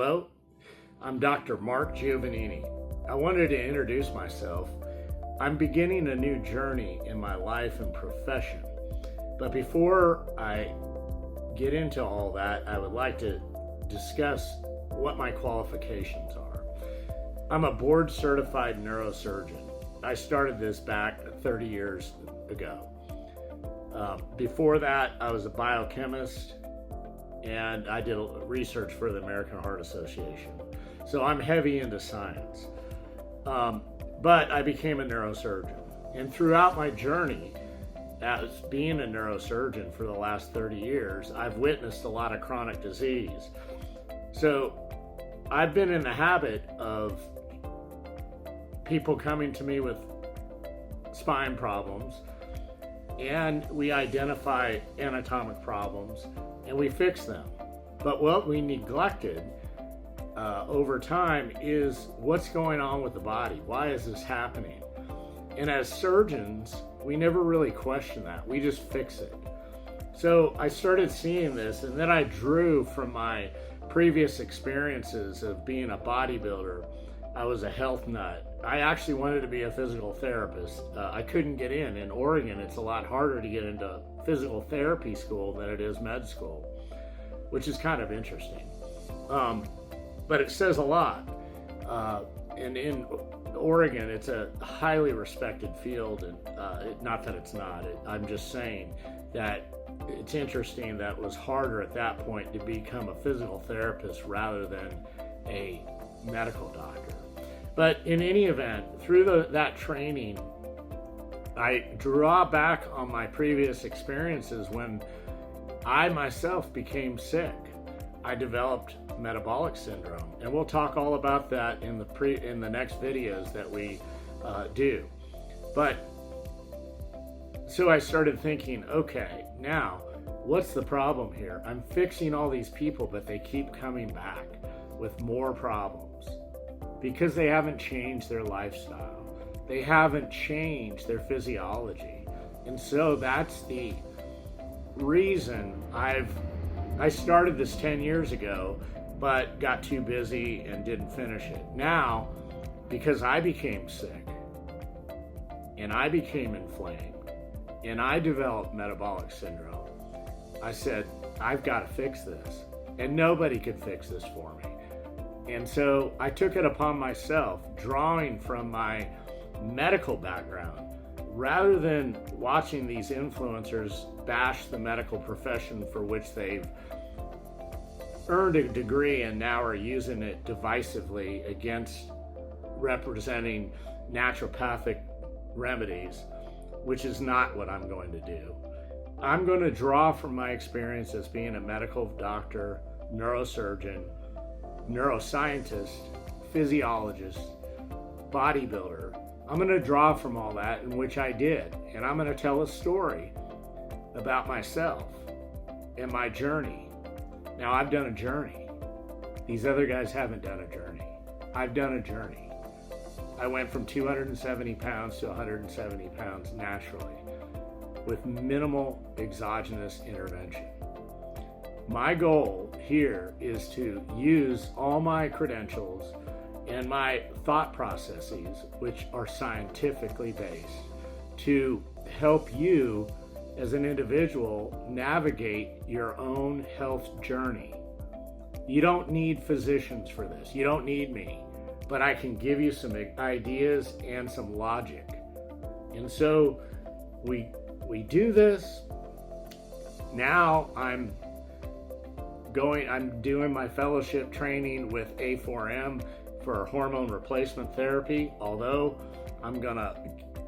Hello, I'm Dr. Mark Giovanini. I wanted to introduce myself. I'm beginning a new journey in my life and profession. But before I get into all that, I would like to discuss what my qualifications are. I'm a board certified neurosurgeon. I started this back 30 years ago. Before that, I was a biochemist and I did research for the American Heart Association. So I'm heavy into science. But I became a neurosurgeon. And throughout my journey as being a neurosurgeon for the last 30 years, I've witnessed a lot of chronic disease. So I've been in the habit of people coming to me with spine problems, and we identify anatomic problems and we fix them. But what we neglected over time is what's going on with the body. Why is this happening? And as surgeons, we never really question that. We just fix it. So I started seeing this, and then I drew from my previous experiences of being a bodybuilder. I was a health nut. I actually wanted to be a physical therapist. I couldn't get in. In Oregon, it's a lot harder to get into physical therapy school than it is med school, which is kind of interesting. But it says a lot. And in Oregon, it's a highly respected field, and not that it's not. I'm just saying that it's interesting that it was harder at that point to become a physical therapist rather than a medical doctor. But in any event, through that training, I draw back on my previous experiences when I myself became sick. I developed metabolic syndrome, and we'll talk all about that in the next videos that we do. But so I started thinking, okay, now what's the problem here? I'm fixing all these people, but they keep coming back with more problems because they haven't changed their lifestyle. They haven't changed their physiology. And so that's the reason I started this 10 years ago, but got too busy and didn't finish it. Now, because I became sick and I became inflamed and I developed metabolic syndrome, I said, I've got to fix this. And nobody could fix this for me. And so I took it upon myself, drawing from my medical background, rather than watching these influencers bash the medical profession for which they've earned a degree and now are using it divisively against representing naturopathic remedies, which is not what I'm going to do. I'm going to draw from my experience as being a medical doctor, neurosurgeon, neuroscientist, physiologist, bodybuilder. I'm going to draw from all that, in which I did, and I'm going to tell a story about myself and my journey. Now, I've done a journey. These other guys haven't done a journey. I've done a journey. I went from 270 pounds to 170 pounds naturally with minimal exogenous intervention. My goal here is to use all my credentials and my thought processes, which are scientifically based, to help you as an individual navigate your own health journey. You don't need physicians for this. You don't need me, but I can give you some ideas and some logic. And so we do this. Now I'm doing my fellowship training with A4M for hormone replacement therapy, although I'm gonna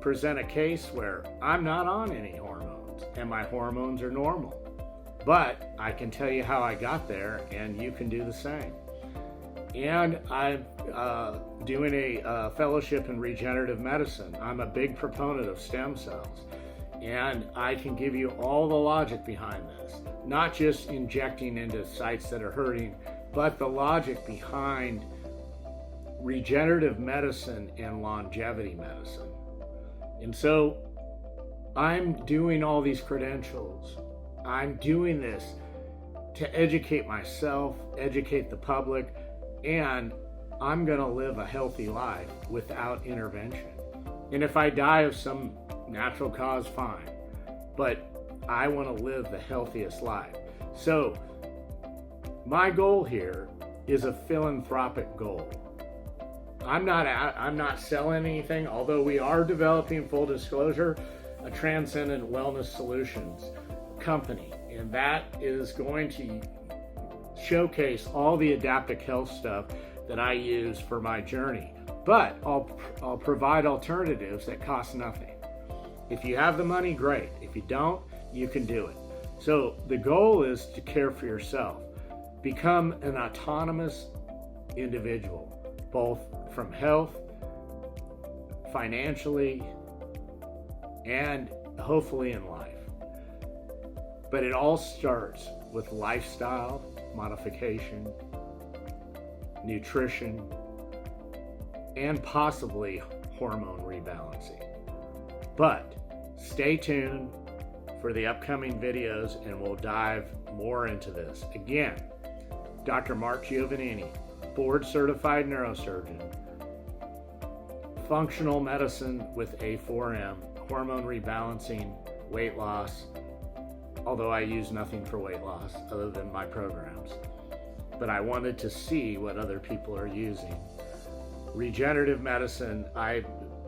present a case where I'm not on any hormones and my hormones are normal. But I can tell you how I got there, and you can do the same. And I'm doing a fellowship in regenerative medicine. I'm a big proponent of stem cells, and I can give you all the logic behind this, not just injecting into sites that are hurting, but the logic behind regenerative medicine and longevity medicine. And so I'm doing all these credentials. I'm doing this to educate myself, educate the public, and I'm going to live a healthy life without intervention. And if I die of some natural cause, fine. But I want to live the healthiest life. So my goal here is a philanthropic goal. I'm not selling anything, although we are developing, full disclosure, a transcendent wellness solutions company. And that is going to showcase all the adaptive health stuff that I use for my journey. But I'll provide alternatives that cost nothing. If you have the money, great. If you don't, you can do it. So the goal is to care for yourself. Become an autonomous individual, both from health, financially, and hopefully in life. But it all starts with lifestyle modification, nutrition, and possibly hormone rebalancing. But stay tuned for the upcoming videos and we'll dive more into this. Again, Dr. Mark Giovanini, board certified neurosurgeon, functional medicine with A4M, hormone rebalancing, weight loss, although I use nothing for weight loss other than my programs. But I wanted to see what other people are using. Regenerative medicine, I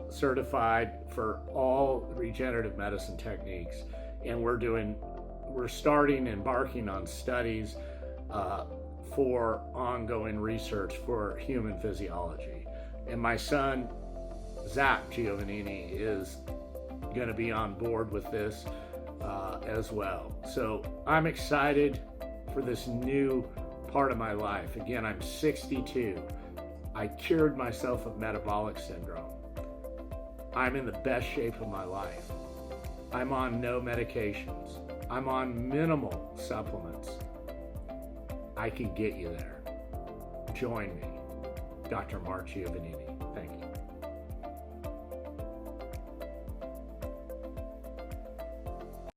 certified for all regenerative medicine techniques, and we're starting embarking on studies for ongoing research for human physiology. And my son, Zach Giovanini, is going to be on board with this as well. So I'm excited for this new part of my life. Again, I'm 62. I cured myself of metabolic syndrome. I'm in the best shape of my life. I'm on no medications. I'm on minimal supplements. I can get you there. Join me, Dr. Mark Giovanini. Thank you.